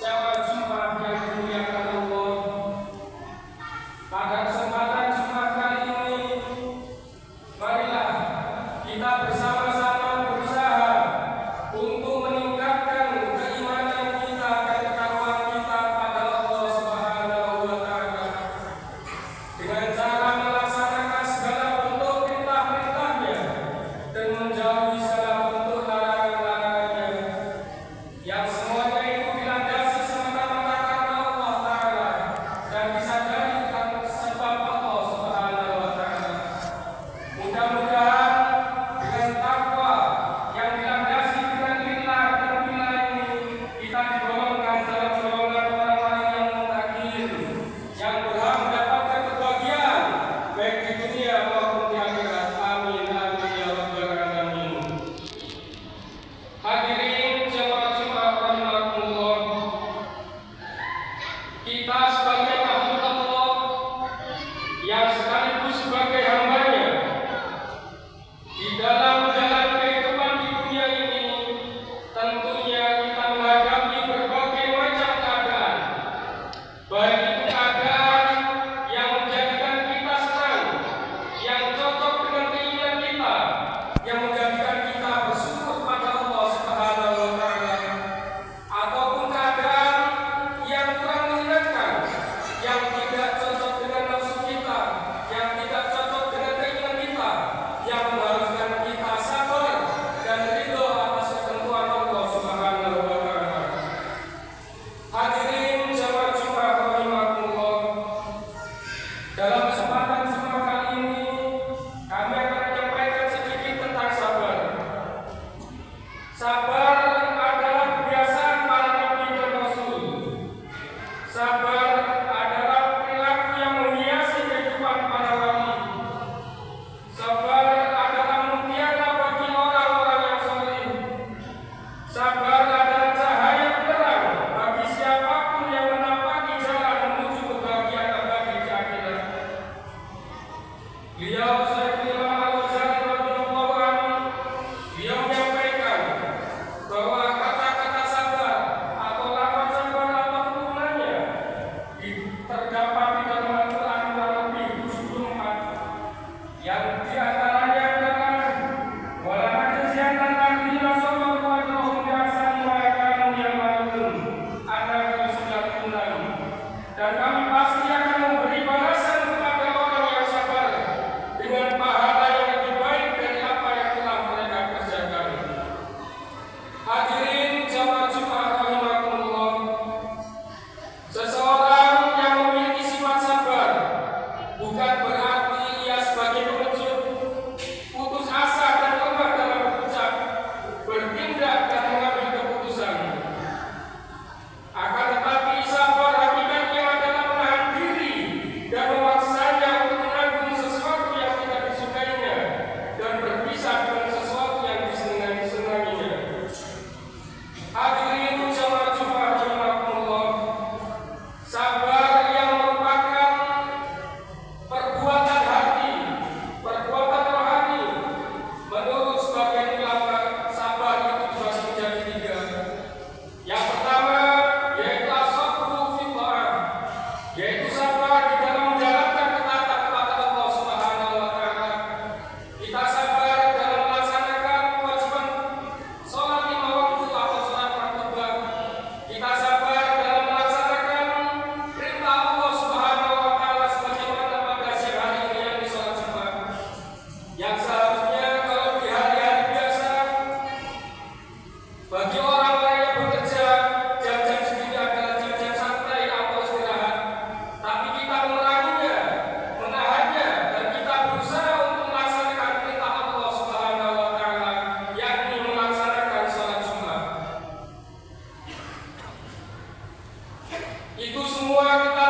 Jamaah Jumat yang dimuliakan Allah, pada kesempatan Jumat kali ini, marilah kita bersama-sama berusaha untuk meningkatkan keimanan kita dan ketakwaan kita pada Allah Subhanahu wa Ta'ala dengan cara melaksanakan segala bentuk perintah-perintahnya dan menjauhi segala bentuk larangan-larangannya, yang semuanya itu dilandasi semata-mata karena Allah Ta'ala dan disadari karena sebab Allah Subhanahu wa Ta'ala. Mudah-mudahan dengan takwa yang dilandasi dengan lillah dan billah ini, kita digolongkan dalam golongan orang-orang yang muttaqin, yang berhak mendapatkan kebahagiaan baik di dunia maupun di akhirat. Amin amin ya rabbal alamin. Hadirin jamaah Jumat rahimakumullah, kita sebagai makhluk Allah yang sekaligus sebagai hambanya di dalam menjalani kehidupan di dunia ini, tentunya kita menghadapi berbagai macam keadaan, baik itu keadaan yang menjadikan kita senang, yang cocok dengan keinginan kita, yang menjadikan kita bersyukur pada Allah Subhanahu wa Ta'ala, ataupun keadaan yang kurang menyenangkan, yang tidak cocok dengan nafsu kita, yang tidak cocok dengan keinginan kita, yang mengharuskan kita sabar dan ridho atas ketentuan Allah Subhanahu wa Ta'ala. Hadirin jamaah Jumat rahimakumullah, dalam kesempatan Jumat kali ini kami akan menyampaikan sedikit tentang sabar. Sabar adalah kebiasaan para nabi dan rasul. Sabar adalah perilaku yang menghiasi kehidupan para wali. Sabar adalah mutiara bagi orang-orang yang saleh. Sabar adalah cahaya terang bagi siapapun yang menapaki jalan menuju kebahagiaan abadi di akhirat. Beliau Syekhul Imam Al-Ghazali radhiyallahu anhu, beliau menyampaikan bahwa kata-kata sabar atau lafaz sabar atau turunan terdapat di dalam Al-Quran kurang lebih 74, yang diantaranya adalah wala najziyatan alladziina sabaru ajrahum bi ahsani ma kanu ya'malun, An-Nahl 96, dan kami pasti akan memberi balasan kepada orang yang sabar dengan pahala yang lebih baik dari apa yang telah mereka kerjakan. Hadirin jamaah Jumat rahimakumullah, seseorang yang memiliki sifat sabar bukan berarti ia sebagai pengecut, putus asa dan lemah dalam berucap, bertindak dan mengambil keputusan. Akan tetapi sabar hakikatnya adalah menahan diri dan memaksanya untuk menanggung sesuatu yang tidak disukainya dan berpisah dengan sesuatu yang disenanginya. Hadirin jamaah Jumat rahimakumullah, sabar yang merupakan perbuatan hati, perbuatan rohani, menurut sebagian ulama sabar itu dibagi menjadi 3. Yang pertama yaitu as-sabru fi ta'ah, yaitu sabar di dalam menjalankan ketaatan kepada Allah Subhanahu wa Ta'ala. Kita sabar dalam melaksanakan kewajiban sholat 5 waktu atau sholat praktubah. Kita sabar dalam melaksanakan perintah Allah Subhanahu wa Ta'ala sebagaimana pada siang hari ini yang di sholat Jumat, yang seharusnya kalau di hari-hari biasa bagi orang-orang yang bekerja jam-jam segini adalah jam-jam santai atau istirahat, tapi kita menguranginya, menahannya, dan kita berusaha untuk melaksanakan perintah Allah Subhanahu wa Ta'ala, yakni melaksanakan sholat Jumat. Itu semua kita